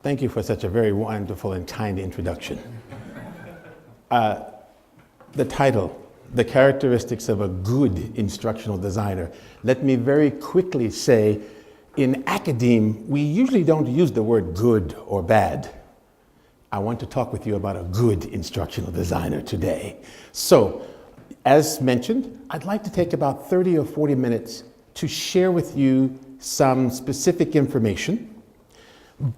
Thank you for such a very wonderful and kind introduction. The title, The Characteristics of a Good Instructional Designer. Let me very quickly say, in academia, we usually don't use the word good or bad. I want to talk with you about a good instructional designer today. So, as mentioned, I'd like to take about 30 or 40 minutes to share with you some specific information,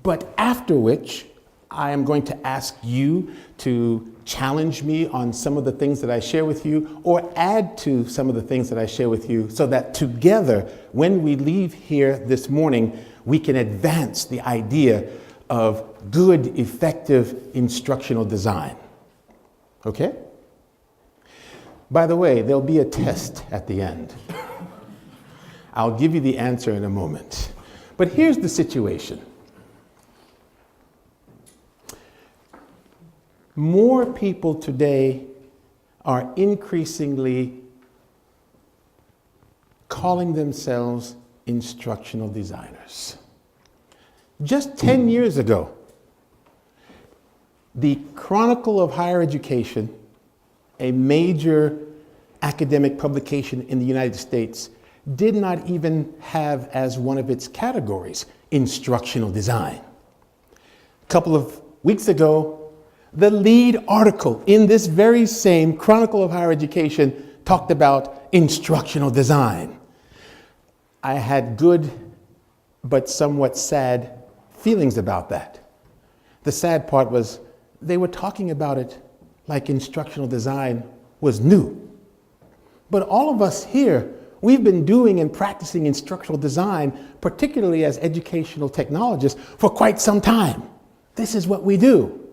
but after which I am going to ask you to challenge me on some of the things that I share with you or add to some of the things that I share with you so that together, when we leave here this morning, we can advance the idea of good, effective instructional design. Okay? By the way, there'll be a test at the end. I'll give you the answer in a moment. But here's the situation. More people today are increasingly calling themselves instructional designers. Just 10 years ago, the Chronicle of Higher Education, a major academic publication in the United States, did not even have as one of its categories instructional design. A couple of weeks ago, the lead article in this very same Chronicle of Higher Education talked about instructional design. I had good but somewhat sad feelings about that. The sad part was they were talking about it like instructional design was new. But all of us here, we've been doing and practicing instructional design, particularly as educational technologists, for quite some time. This is what we do.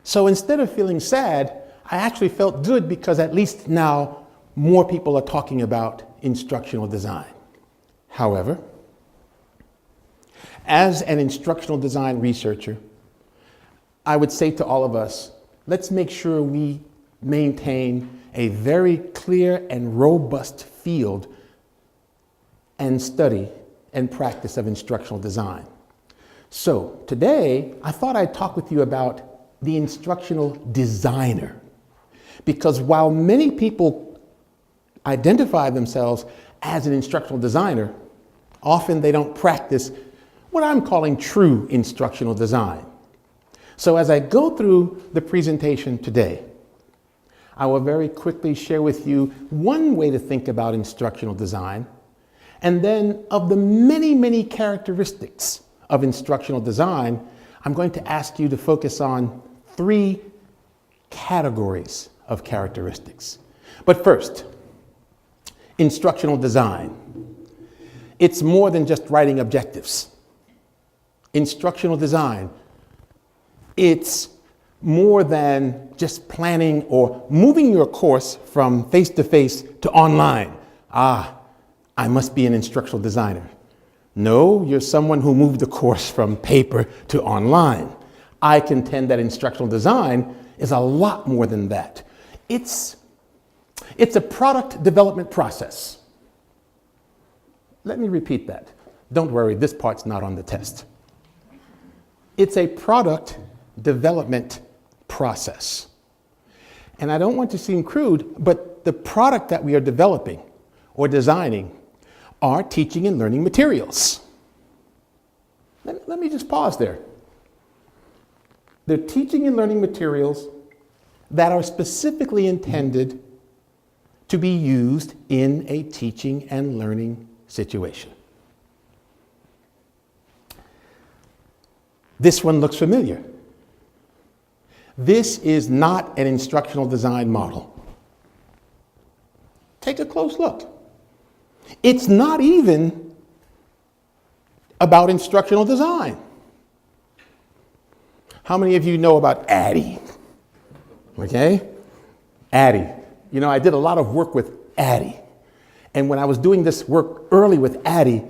So instead of feeling sad, I actually felt good because at least now more people are talking about instructional design. However, as an instructional design researcher, I would say to all of us, let's make sure we maintain a very clear and robust field and study and practice of instructional design. So today, I thought I'd talk with you about the instructional designer. Because while many people identify themselves as an instructional designer, often they don't practice what I'm calling true instructional design. So as I go through the presentation today, I will very quickly share with you one way to think about instructional design, and then of the many, many characteristics of instructional design, I'm going to ask you to focus on 3 categories of characteristics. But first, instructional design. It's more than just writing objectives. Instructional design, it's more than just planning or moving your course from face-to-face to online. I must be an instructional designer. No, you're someone who moved the course from paper to online. I contend that instructional design is a lot more than that. It's a product development process. Let me repeat that. Don't worry, this part's not on the test. It's a product development process. And I don't want to seem crude, but the product that we are developing or designing are teaching and learning materials. Let me just pause there. They're teaching and learning materials that are specifically intended to be used in a teaching and learning situation. This one looks familiar. This is not an instructional design model. Take a close look. It's not even about instructional design. How many of you know about ADDIE? Okay? ADDIE. You know, I did a lot of work with ADDIE. And when I was doing this work early with ADDIE,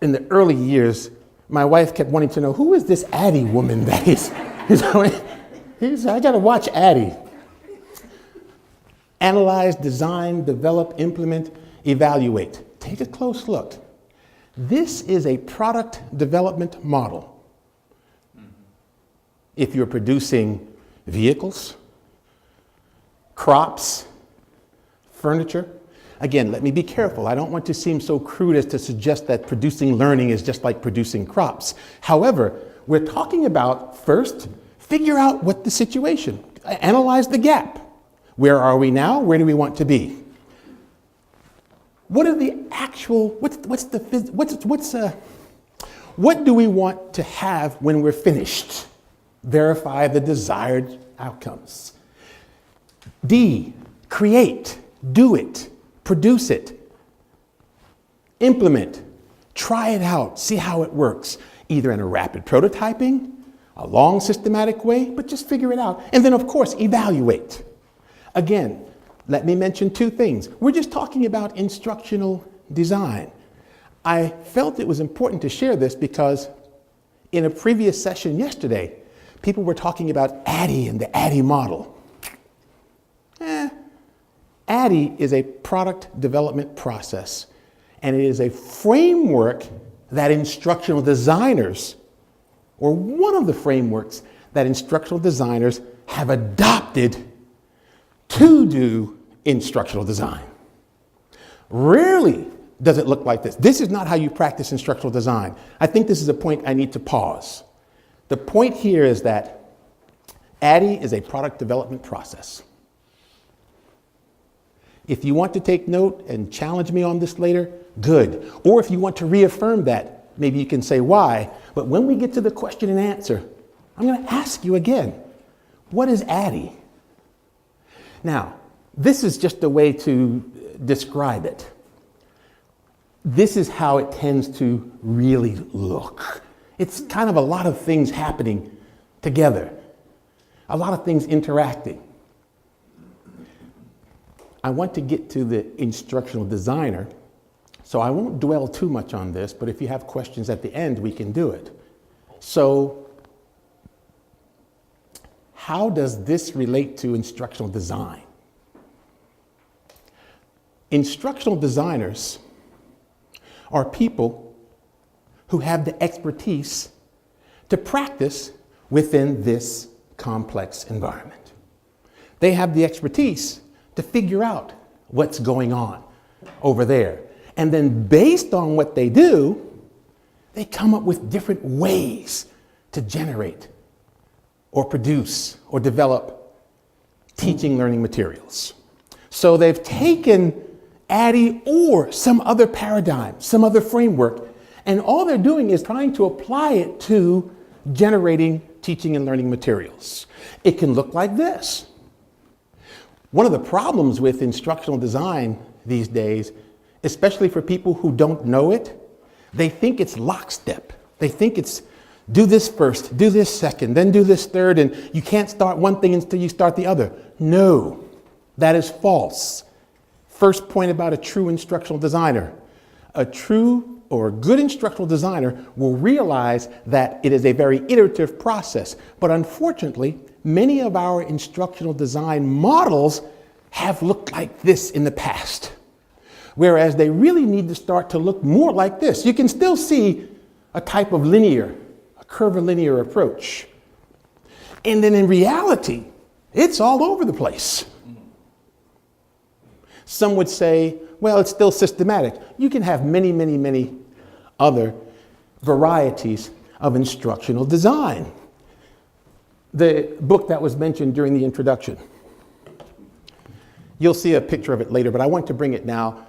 in the early years, my wife kept wanting to know, who is this ADDIE woman that is? I gotta watch ADDIE. Analyze, design, develop, implement, evaluate. Take a close look. This is a product development model. if you're producing vehicles, crops, furniture. Again, let me be careful. I don't want to seem so crude as to suggest that producing learning is just like producing crops. However, we're talking about first, figure out what the situation, analyze the gap. Where are we now? Where do we want to be? What are the actual, what do we want to have when we're finished? Verify the desired outcomes. D, create, do it, produce it, implement, try it out, see how it works, either in a rapid prototyping, a long systematic way, but just figure it out. And then of course, evaluate. Again, let me mention two things. We're just talking about instructional design. I felt it was important to share this because in a previous session yesterday, people were talking about ADDIE and the ADDIE model. ADDIE is a product development process, and it is a framework that instructional designers, or one of the frameworks that instructional designers have adopted to do instructional design. Rarely does it look like this. This is not how you practice instructional design. I think this is a point I need to pause. The point here is that ADDIE is a product development process. If you want to take note and challenge me on this later, good. Or if you want to reaffirm that, maybe you can say why. But when we get to the question and answer, I'm going to ask you again, what is ADDIE? Now, this is just a way to describe it. This is how it tends to really look. It's kind of a lot of things happening together, a lot of things interacting. I want to get to the instructional designer, so I won't dwell too much on this, but if you have questions at the end, we can do it. So, how does this relate to instructional design? Instructional designers are people who have the expertise to practice within this complex environment. They have the expertise to figure out what's going on over there. And then based on what they do, they come up with different ways to generate or produce or develop teaching learning materials. So they've taken ADDIE or some other paradigm, some other framework, and all they're doing is trying to apply it to generating teaching and learning materials. It can look like this. One of the problems with instructional design these days, especially for people who don't know it, they think it's lockstep. They think it's do this first, do this second, then do this third, and you can't start one thing until you start the other. No, that is false. First point about a true instructional designer. A true or a good instructional designer will realize that it is a very iterative process. But unfortunately, many of our instructional design models have looked like this in the past, whereas they really need to start to look more like this. You can still see a type of linear, a curvilinear approach. And then in reality, it's all over the place. Some would say, well, it's still systematic. You can have many, many, many other varieties of instructional design. The book that was mentioned during the introduction, you'll see a picture of it later, but I want to bring it now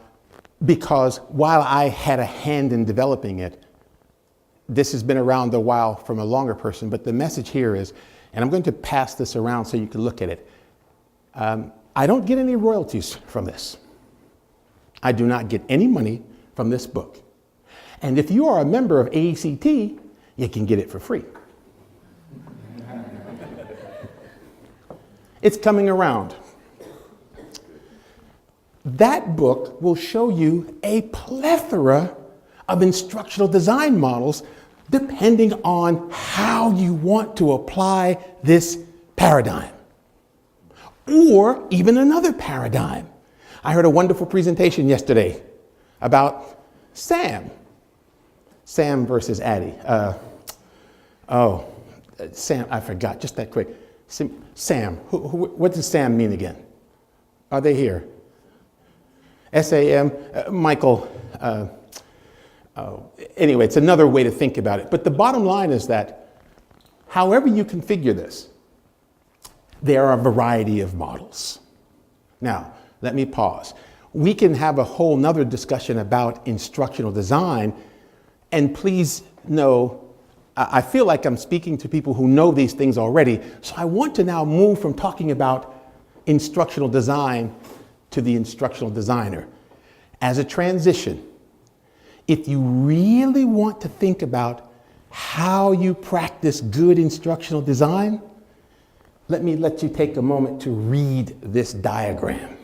because while I had a hand in developing it, this has been around a while from a longer person, but the message here is, and I'm going to pass this around so you can look at it. I don't get any royalties from this. I do not get any money from this book. And if you are a member of ICET, you can get it for free. It's coming around. That book will show you a plethora of instructional design models depending on how you want to apply this paradigm. Or even another paradigm. I heard a wonderful presentation yesterday about SAM versus ADDIE. Sam, I forgot, just that quick. Sam, what does Sam mean again? Are they here? SAM, Michael. Anyway, it's another way to think about it. But the bottom line is that however you configure this, there are a variety of models. Now, let me pause. We can have a whole nother discussion about instructional design, and please know, I feel like I'm speaking to people who know these things already, so I want to now move from talking about instructional design to the instructional designer. As a transition, if you really want to think about how you practice good instructional design, let me let you take a moment to read this diagram.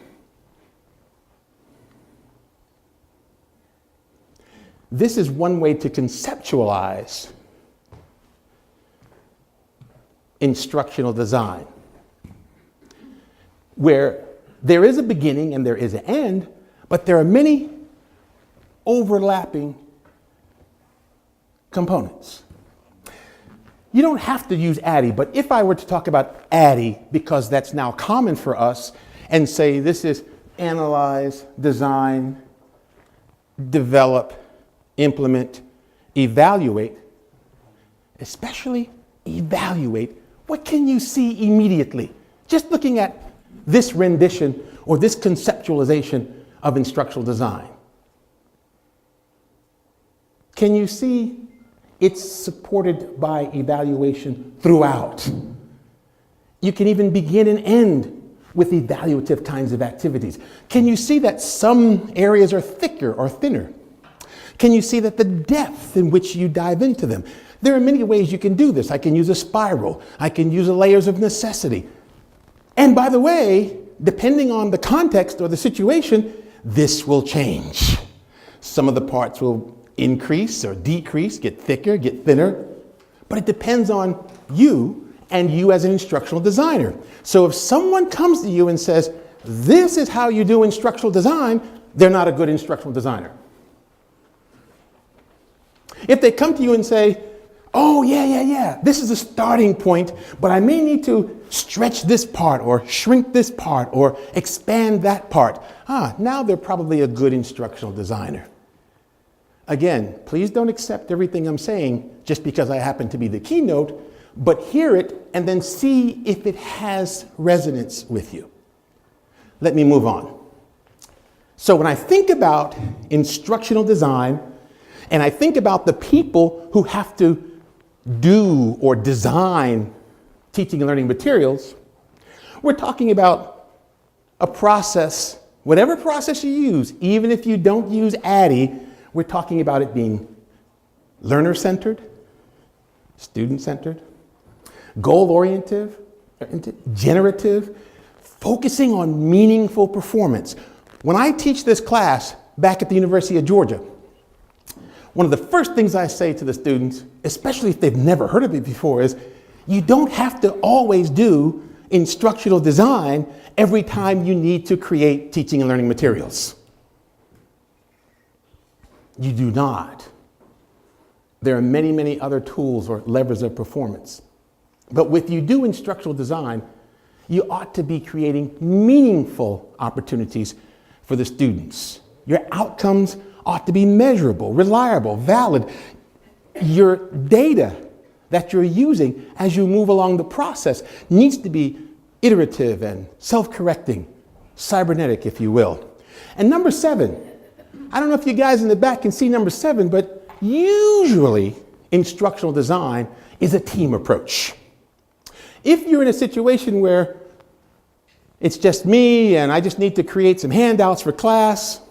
This is one way to conceptualize instructional design, where there is a beginning and there is an end, but there are many overlapping components. You don't have to use ADDIE, but if I were to talk about ADDIE, because that's now common for us, and say this is analyze, design, develop, implement, evaluate, especially evaluate, what can you see immediately? Just looking at this rendition or this conceptualization of instructional design. Can you see it's supported by evaluation throughout? You can even begin and end with evaluative kinds of activities. Can you see that some areas are thicker or thinner? Can you see that the depth in which you dive into them? There are many ways you can do this. I can use a spiral. I can use a layers of necessity. And by the way, depending on the context or the situation, this will change. Some of the parts will increase or decrease, get thicker, get thinner, but it depends on you and you as an instructional designer. So if someone comes to you and says, this is how you do instructional design, they're not a good instructional designer. If they come to you and say, oh, yeah, this is a starting point, but I may need to stretch this part or shrink this part or expand that part. Now they're probably a good instructional designer. Again, please don't accept everything I'm saying just because I happen to be the keynote, but hear it and then see if it has resonance with you. Let me move on. So when I think about instructional design, and I think about the people who have to do or design teaching and learning materials, we're talking about a process, whatever process you use, even if you don't use ADDIE, we're talking about it being learner-centered, student-centered, goal-oriented, generative, focusing on meaningful performance. When I teach this class back at the University of Georgia, one of the first things I say to the students, especially if they've never heard of it before, is you don't have to always do instructional design every time you need to create teaching and learning materials. You do not. There are many, many other tools or levers of performance. But if you do instructional design, you ought to be creating meaningful opportunities for the students. Your outcomes ought to be measurable, reliable, valid. Your data that you're using as you move along the process needs to be iterative and self-correcting, cybernetic, if you will. And number 7, I don't know if you guys in the back can see number 7, but usually instructional design is a team approach. If you're in a situation where it's just me and I just need to create some handouts for class,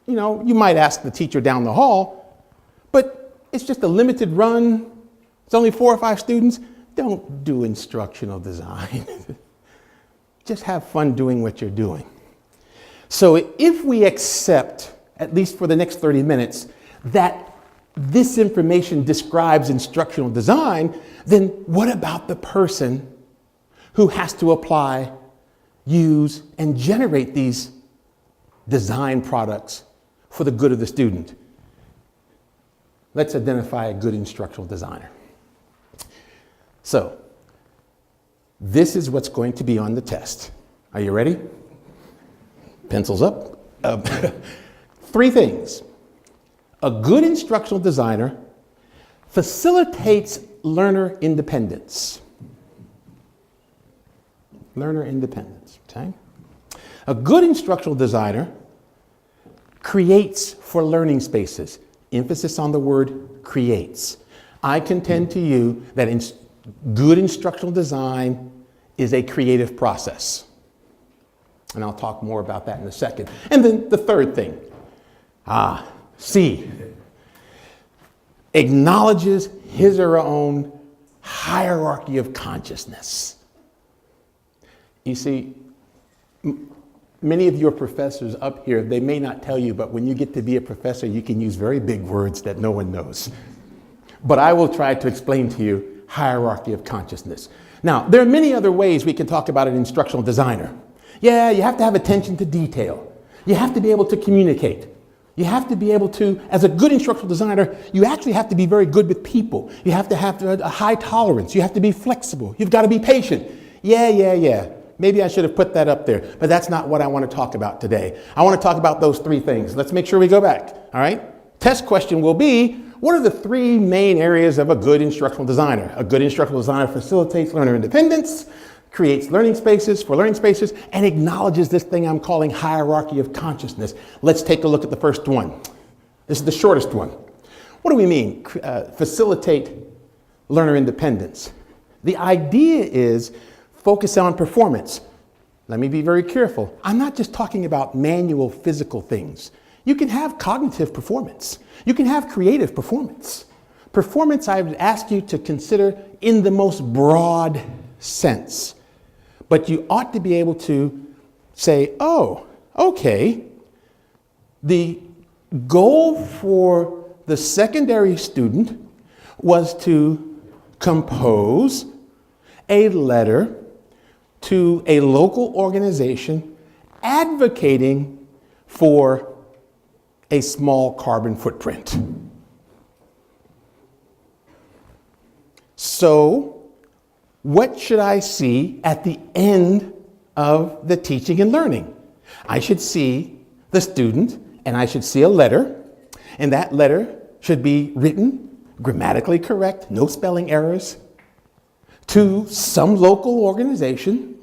you might ask the teacher down the hall, but it's just a limited run. It's only 4 or 5 students. Don't do instructional design. Just have fun doing what you're doing. So if we accept, at least for the next 30 minutes, that this information describes instructional design, then what about the person who has to apply, use, and generate these design products for the good of the student? Let's identify a good instructional designer. So, this is what's going to be on the test. Are you ready? Pencils up. 3 things. A good instructional designer facilitates learner independence. Learner independence, okay? A good instructional designer creates for learning spaces. Emphasis on the word creates. I contend to you that good instructional design is a creative process. And I'll talk more about that in a second. And then the third thing, C, acknowledges his or her own hierarchy of consciousness. You see, many of your professors up here, they may not tell you, but when you get to be a professor, you can use very big words that no one knows. But I will try to explain to you hierarchy of consciousness. Now, there are many other ways we can talk about an instructional designer. Yeah, you have to have attention to detail. You have to be able to communicate. You have to be able to, as a good instructional designer, you actually have to be very good with people. You have to have a high tolerance. You have to be flexible. You've got to be patient. Yeah. Maybe I should have put that up there, but that's not what I want to talk about today. I want to talk about those 3 things. Let's make sure we go back, all right? Test question will be, what are the 3 main areas of a good instructional designer? A good instructional designer facilitates learner independence, creates learning spaces for learning spaces, and acknowledges this thing I'm calling hierarchy of consciousness. Let's take a look at the first one. This is the shortest one. What do we mean? Facilitate learner independence. The idea is focus on performance. Let me be very careful. I'm not just talking about manual physical things. You can have cognitive performance. You can have creative performance. Performance, I would ask you to consider in the most broad sense. But you ought to be able to say, oh, okay, the goal for the secondary student was to compose a letter to a local organization advocating for a small carbon footprint. So, what should I see at the end of the teaching and learning? I should see the student, and I should see a letter, and that letter should be written grammatically correct, no spelling errors, to some local organization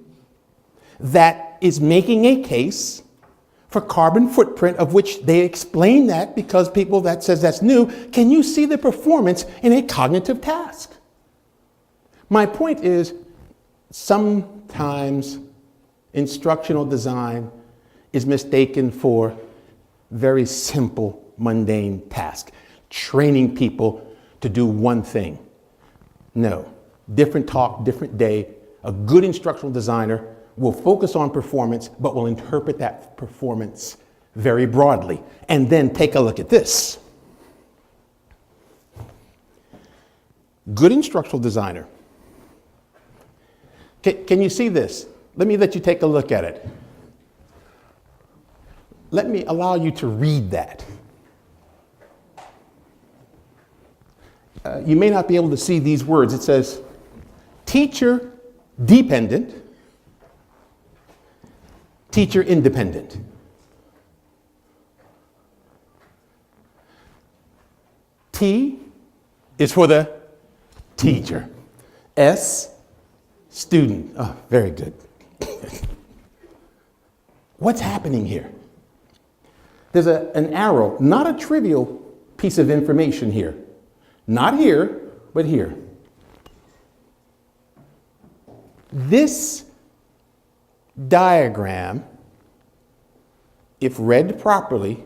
that is making a case for carbon footprint, of which they explain that because people that says that's new. Can you see the performance in a cognitive task? My point is, sometimes instructional design is mistaken for very simple, mundane task, training people to do one thing. No, different talk, different day. A good instructional designer will focus on performance, but will interpret that performance very broadly. And then take a look at this. Good instructional designer. Can you see this? Let me let you take a look at it. Let me allow you to read that. You may not be able to see these words. It says, teacher dependent, teacher independent. T is for the teacher. S, student. Oh, very good. What's happening here? There's an arrow, not a trivial piece of information here. Not here, but here. This diagram, if read properly,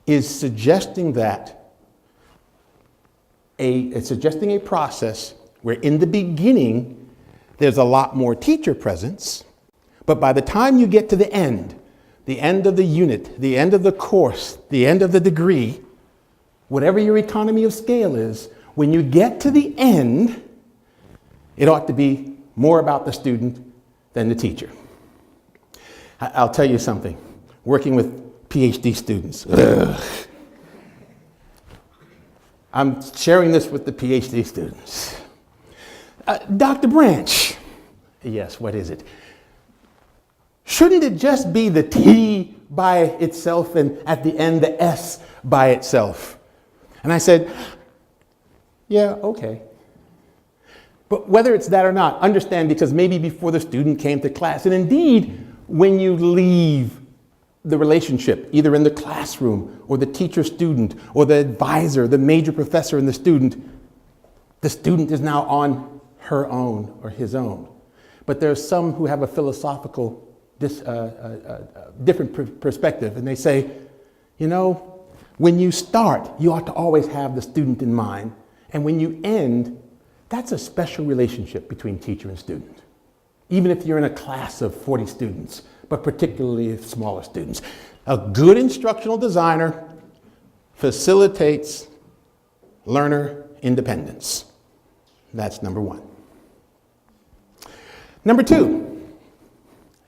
is suggesting it's suggesting a process where in the beginning there's a lot more teacher presence, but by the time you get to the end of the unit, the end of the course, the end of the degree, whatever your economy of scale is, when you get to the end, it ought to be more about the student than the teacher. I'll tell you something, working with PhD students, I'm sharing this with the PhD students. Dr. Branch, yes, what is it? Shouldn't it just be the T by itself and at the end the S by itself? And I said, yeah, okay. But whether it's that or not, understand, because maybe before the student came to class, and indeed when you leave the relationship, either in the classroom or the teacher-student or the advisor, the major professor and the student is now on her own or his own. But there are some who have a philosophical different perspective, and they say, you know, when you start, you ought to always have the student in mind, and when you end, that's a special relationship between teacher and student, even if you're in a class of 40 students, but particularly smaller students. A good instructional designer facilitates learner independence. That's number one. Number two,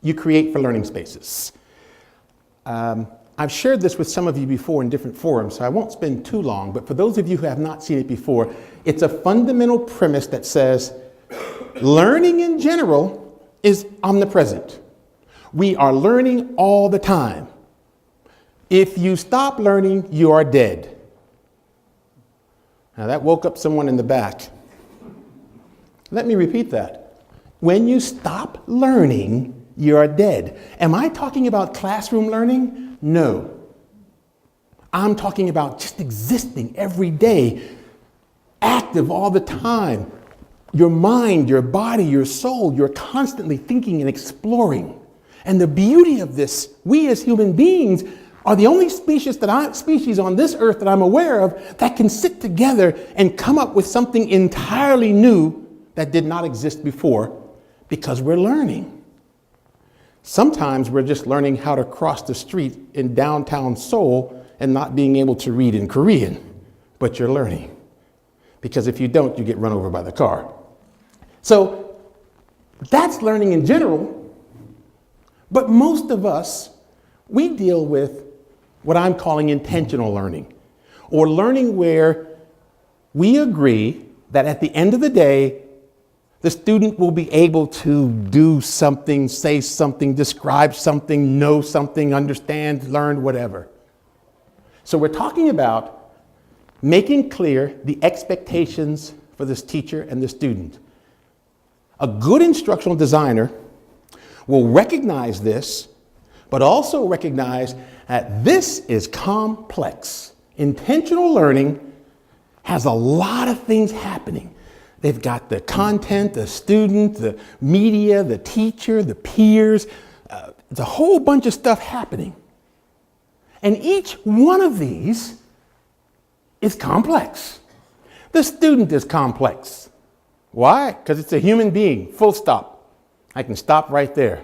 you create for learning spaces. I've shared this with some of you before in different forums, so I won't spend too long, but for those of you who have not seen it before, it's a fundamental premise that says learning in general is omnipresent. We are learning all the time. If you stop learning, you are dead. Now that woke up someone in the back. Let me repeat that. When you stop learning, you are dead. Am I talking about classroom learning? No. I'm talking about just existing every day, active all the time. Your mind, your body, your soul, you're constantly thinking and exploring. And the beauty of this, we as human beings are the only species on this earth that I'm aware of that can sit together and come up with something entirely new that did not exist before, because we're learning. Sometimes we're just learning how to cross the street in downtown Seoul and not being able to read in Korean, but you're learning. Because if you don't, you get run over by the car. So that's learning in general. But most of us, we deal with what I'm calling intentional learning, or learning where we agree that at the end of the day, the student will be able to do something, say something, describe something, know something, understand, learn, whatever. So we're talking about making clear the expectations for this teacher and the student. A good instructional designer will recognize this, but also recognize that this is complex. Intentional learning has a lot of things happening. They've got the content, the student, the media, the teacher, the peers. It's a whole bunch of stuff happening. And each one of these is complex. The student is complex. Why? Because it's a human being, full stop. I can stop right there.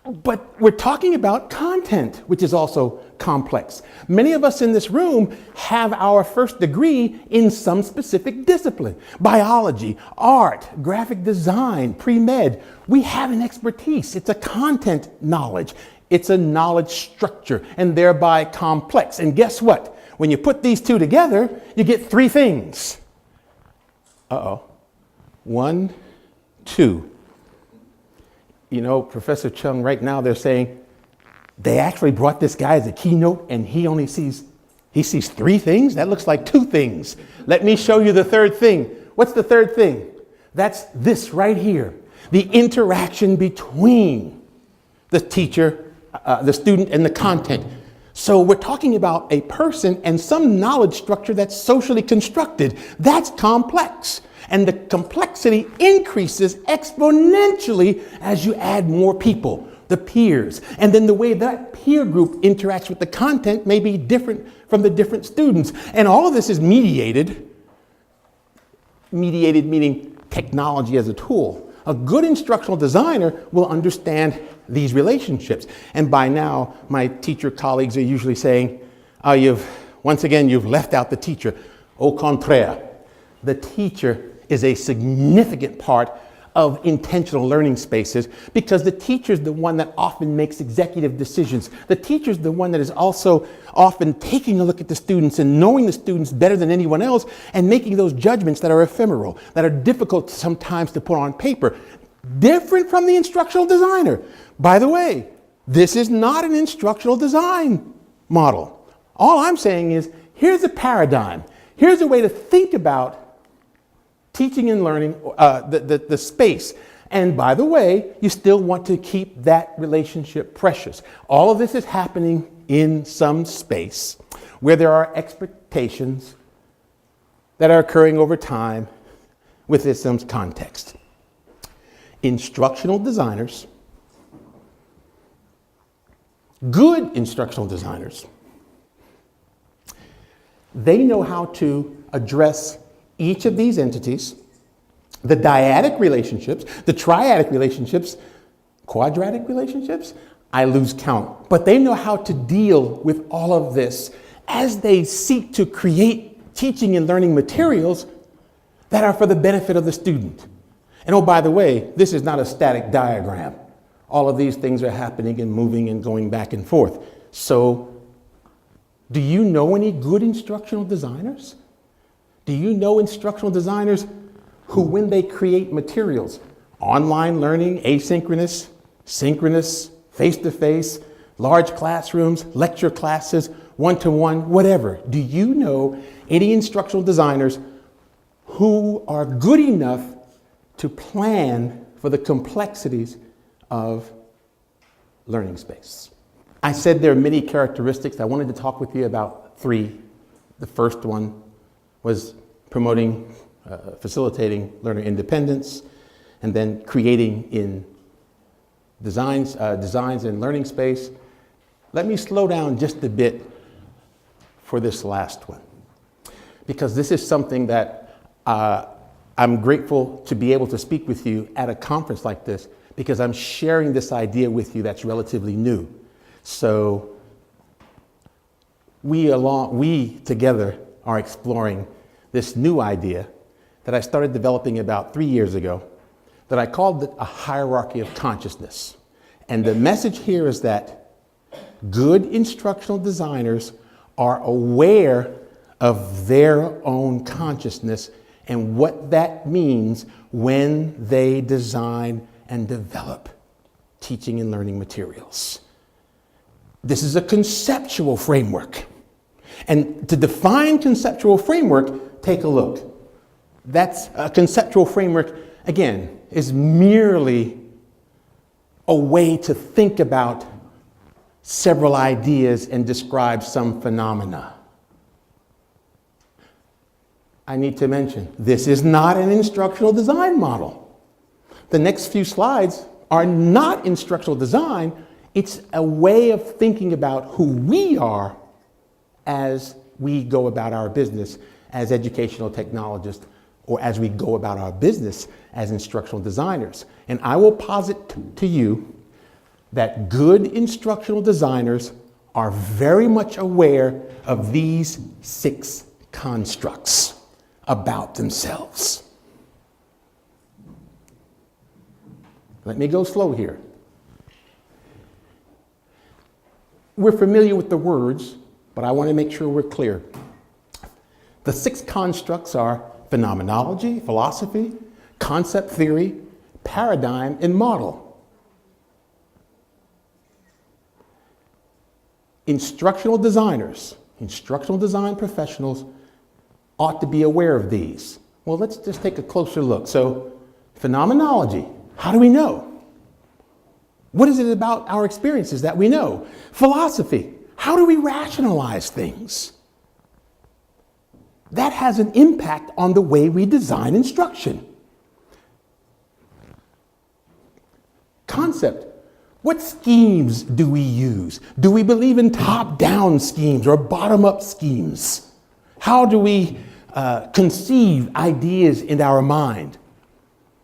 But we're talking about content, which is also complex. Many of us in this room have our first degree in some specific discipline. Biology, art, graphic design, pre-med. We have an expertise. It's a content knowledge. It's a knowledge structure, and thereby complex. And guess what? When you put these two together, you get three things. Uh-oh. 1, 2. You know, Professor Chung, right now they're saying they actually brought this guy as a keynote and he sees three things? That looks like two things. Let me show you the third thing. What's the third thing? That's this right here. The interaction between the teacher, the student, and the content. So we're talking about a person and some knowledge structure that's socially constructed. That's complex. And the complexity increases exponentially as you add more people, the peers. And then the way that peer group interacts with the content may be different from the different students. And all of this is mediated meaning technology as a tool. A good instructional designer will understand these relationships. And by now, my teacher colleagues are usually saying, once again, you've left out the teacher. Au contraire, the teacher is a significant part of intentional learning spaces, because the teacher's the one that often makes executive decisions. The teacher's the one that is also often taking a look at the students and knowing the students better than anyone else and making those judgments that are ephemeral, that are difficult sometimes to put on paper. Different from the instructional designer. By the way, this is not an instructional design model. All I'm saying is, here's a paradigm. Here's a way to think about teaching and learning, the space. And by the way, you still want to keep that relationship precious. All of this is happening in some space where there are expectations that are occurring over time within some context. Instructional designers, good instructional designers, they know how to address each of these entities, the dyadic relationships, the triadic relationships, quadratic relationships, I lose count. But they know how to deal with all of this as they seek to create teaching and learning materials that are for the benefit of the student. And oh, by the way, this is not a static diagram. All of these things are happening and moving and going back and forth. So, do you know any good instructional designers? Do you know instructional designers who, when they create materials, online learning, asynchronous, synchronous, face-to-face, large classrooms, lecture classes, one-to-one, whatever, do you know any instructional designers who are good enough to plan for the complexities of learning space? I said there are many characteristics. I wanted to talk with you about three. The first one was promoting, facilitating learner independence, and then creating in designs in learning space. Let me slow down just a bit for this last one, because this is something that I'm grateful to be able to speak with you at a conference like this, because I'm sharing this idea with you that's relatively new. So we together are exploring this new idea that I started developing about 3 years ago, that I called it a hierarchy of consciousness. And the message here is that good instructional designers are aware of their own consciousness and what that means when they design and develop teaching and learning materials. This is a conceptual framework. And to define conceptual framework, take a look. That's a conceptual framework, again, is merely a way to think about several ideas and describe some phenomena. I need to mention, this is not an instructional design model. The next few slides are not instructional design. It's a way of thinking about who we are as we go about our business as educational technologists, or as we go about our business as instructional designers. And I will posit to you that good instructional designers are very much aware of these 6 constructs about themselves. Let me go slow here. We're familiar with the words, but I want to make sure we're clear. The 6 constructs are phenomenology, philosophy, concept theory, paradigm, and model. Instructional designers, instructional design professionals ought to be aware of these. Well, let's just take a closer look. So, phenomenology, how do we know? What is it about our experiences that we know? Philosophy, how do we rationalize things? That has an impact on the way we design instruction. Concept, what schemes do we use? Do we believe in top-down schemes or bottom-up schemes? How do we conceive ideas in our mind?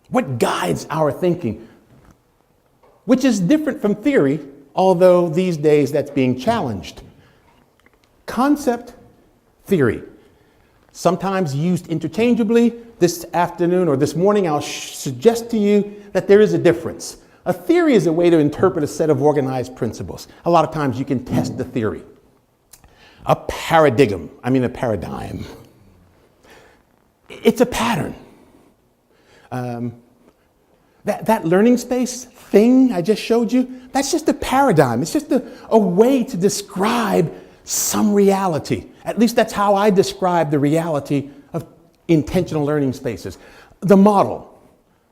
What guides our thinking? Which is different from theory, although these days that's being challenged. Concept, theory. sometimes used interchangeably. This afternoon or this morning, I'll suggest to you that there is a difference. A theory is a way to interpret a set of organized principles. A lot of times you can test the theory. A paradigm, a paradigm. It's a pattern. That learning space thing I just showed you, that's just a paradigm. It's just a way to describe some reality. At least that's how I describe the reality of intentional learning spaces. The model.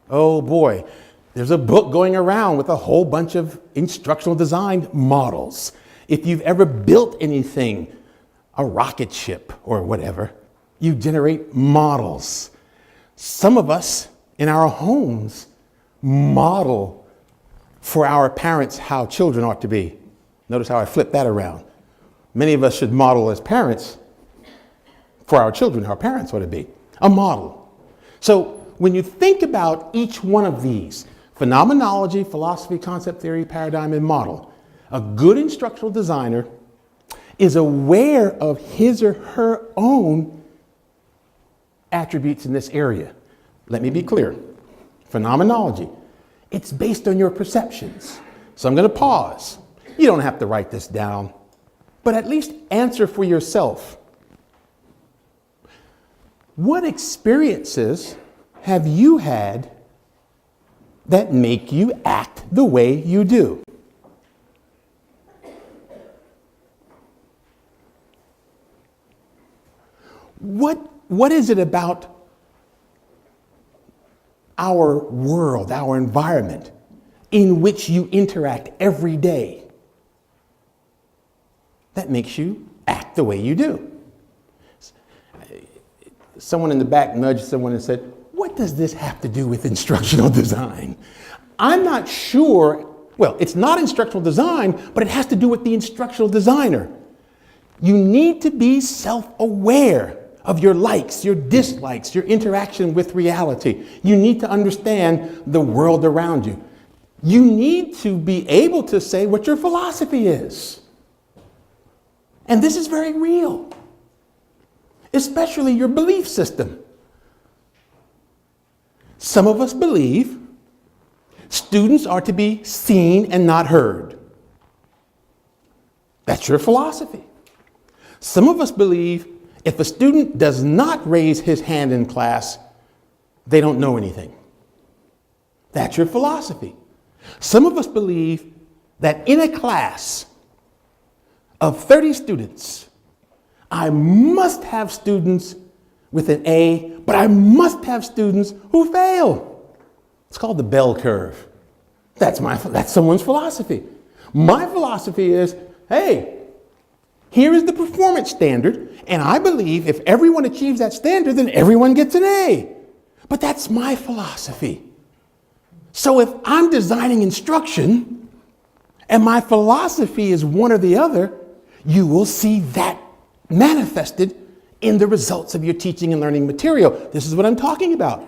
Oh boy, there's a book going around with a whole bunch of instructional design models. If you've ever built anything, a rocket ship or whatever, you generate models. Some of us in our homes model for our parents how children ought to be. Notice how I flipped that around. Many of us should model as parents for our children how our parents ought to be. A model. So when you think about each one of these, phenomenology, philosophy, concept theory, paradigm, and model, a good instructional designer is aware of his or her own attributes in this area. Let me be clear. Phenomenology, it's based on your perceptions. So I'm going to pause. You don't have to write this down, but at least answer for yourself. What experiences have you had that make you act the way you do? What is it about our world, our environment, in which you interact every day that makes you act the way you do? Someone in the back nudged someone and said, "What does this have to do with instructional design?" I'm not sure. Well, it's not instructional design, but it has to do with the instructional designer. You need to be self-aware of your likes, your dislikes, your interaction with reality. You need to understand the world around you. You need to be able to say what your philosophy is. And this is very real, especially your belief system. Some of us believe students are to be seen and not heard. That's your philosophy. Some of us believe if a student does not raise his hand in class, they don't know anything. That's your philosophy. Some of us believe that in a class of 30 students, I must have students with an A, but I must have students who fail. It's called the bell curve. That's someone's philosophy. My philosophy is, hey, here is the performance standard, and I believe if everyone achieves that standard, then everyone gets an A. But that's my philosophy. So if I'm designing instruction and my philosophy is one or the other, you will see that manifested in the results of your teaching and learning material. This is what I'm talking about.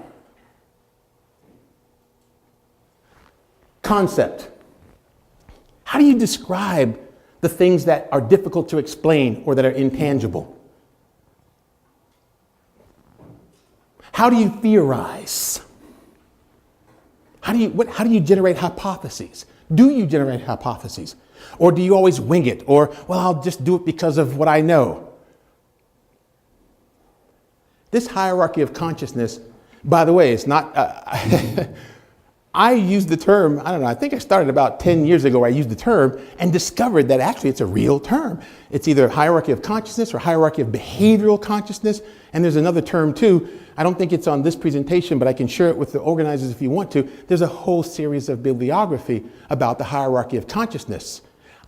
Concept. How do you describe the things that are difficult to explain or that are intangible? How do you theorize? How do you generate hypotheses? Do you generate hypotheses? Or do you always wing it? Or, well, I'll just do it because of what I know. This hierarchy of consciousness, by the way, it's not, I used the term, I don't know, I think I started about 10 years ago where I used the term and discovered that actually it's a real term. It's either hierarchy of consciousness or hierarchy of behavioral consciousness. And there's another term too. I don't think it's on this presentation, but I can share it with the organizers if you want to. There's a whole series of bibliography about the hierarchy of consciousness.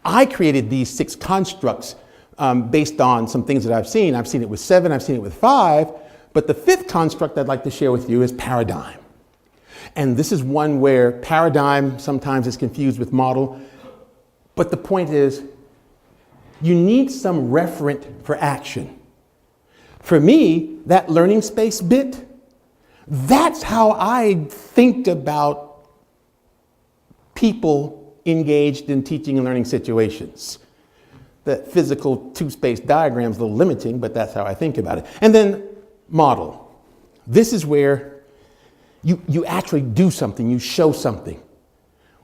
I created these 6 constructs based on some things that I've seen. I've seen it with 7, I've seen it with 5, but the 5th construct I'd like to share with you is paradigm. And this is one where paradigm sometimes is confused with model. But the point is, you need some referent for action. For me, that learning space bit, that's how I think about people engaged in teaching and learning situations. The physical 2-space diagram is a little limiting, but that's how I think about it. And then model. This is where you actually do something, you show something.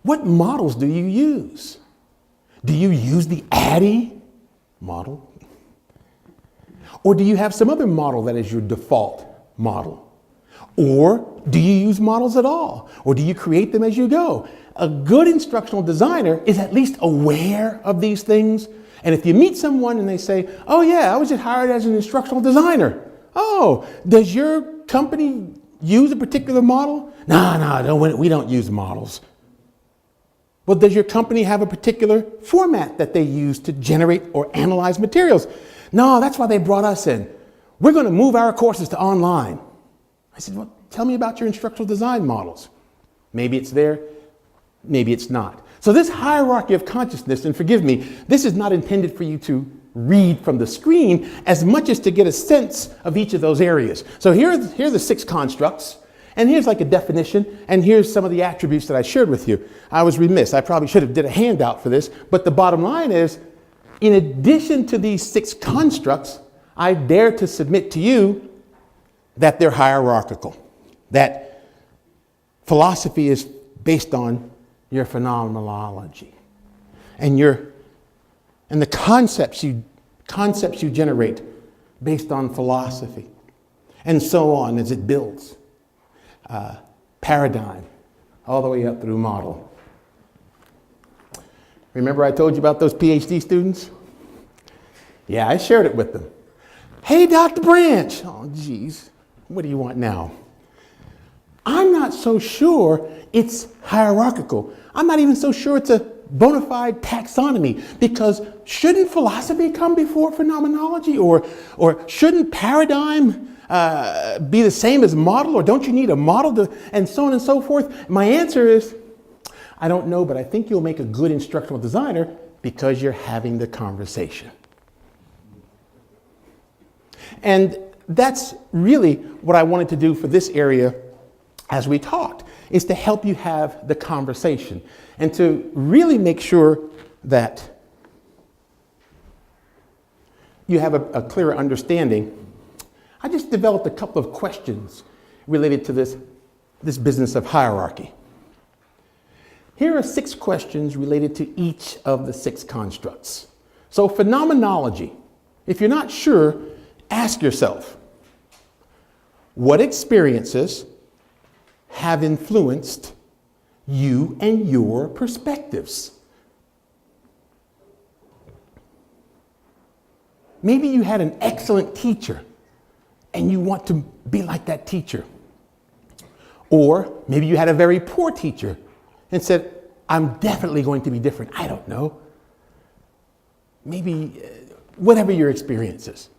What models do you use? Do you use the ADDIE model? Or do you have some other model that is your default model? Or do you use models at all? Or do you create them as you go? A good instructional designer is at least aware of these things. And if you meet someone and they say, oh yeah, I was just hired as an instructional designer. Oh, does your company use a particular model? No, we don't use models. Well, does your company have a particular format that they use to generate or analyze materials? No, that's why they brought us in. We're going to move our courses to online. I said, well, tell me about your instructional design models. Maybe it's there, maybe it's not. So this hierarchy of consciousness, and forgive me, this is not intended for you to read from the screen as much as to get a sense of each of those areas. So here are the 6 constructs, and here's like a definition, and here's some of the attributes that I shared with you. I was remiss, I probably should have did a handout for this, but the bottom line is, in addition to these 6 constructs, I dare to submit to you that they're hierarchical, that philosophy is based on your phenomenology and the concepts you generate based on philosophy, and so on as it builds. Paradigm, all the way up through model. Remember I told you about those PhD students? Yeah, I shared it with them. Hey, Dr. Branch. Oh, geez. What do you want now? I'm not so sure it's hierarchical. I'm not even so sure it's a bona fide taxonomy, because shouldn't philosophy come before phenomenology, or shouldn't paradigm be the same as model, or don't you need a model to, and so on and so forth? My answer is, I don't know, but I think you'll make a good instructional designer because you're having the conversation. And that's really what I wanted to do for this area as we talked, is to help you have the conversation and to really make sure that you have a clearer understanding. I just developed a couple of questions related to this business of hierarchy. Here are 6 questions related to each of the 6 constructs. So phenomenology, if you're not sure, ask yourself, what experiences have influenced you and your perspectives? Maybe you had an excellent teacher and you want to be like that teacher. Or maybe you had a very poor teacher and said, I'm definitely going to be different. I don't know. Maybe whatever your experience is.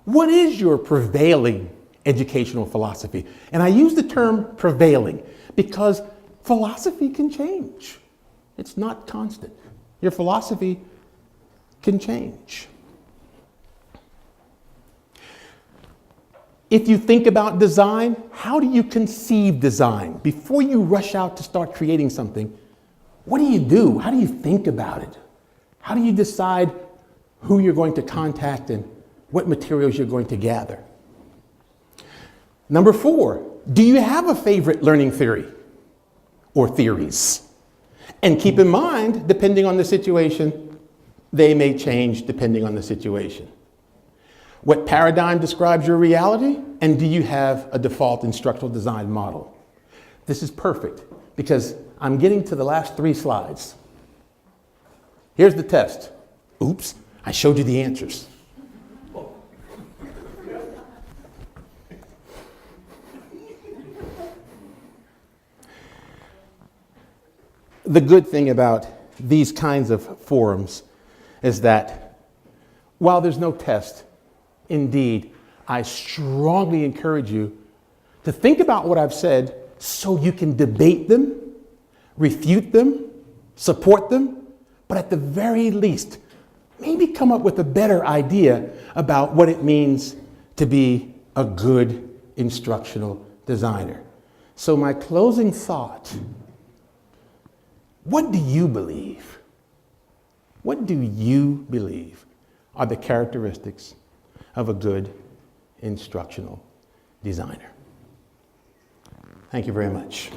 What is your prevailing educational philosophy? And I use the term prevailing because philosophy can change. It's not constant. Your philosophy can change. If you think about design, how do you conceive design? Before you rush out to start creating something, what do you do? How do you think about it? How do you decide who you're going to contact and what materials you're going to gather? Number 4, do you have a favorite learning theory or theories? And keep in mind, depending on the situation, they may change depending on the situation. What paradigm describes your reality? And do you have a default instructional design model? This is perfect because I'm getting to the last 3 slides. Here's the test. Oops, I showed you the answers. The good thing about these kinds of forums is that while there's no test, indeed, I strongly encourage you to think about what I've said so you can debate them, refute them, support them, but at the very least, maybe come up with a better idea about what it means to be a good instructional designer. So my closing thought, what do you believe? What do you believe are the characteristics of a good instructional designer. Thank you very much.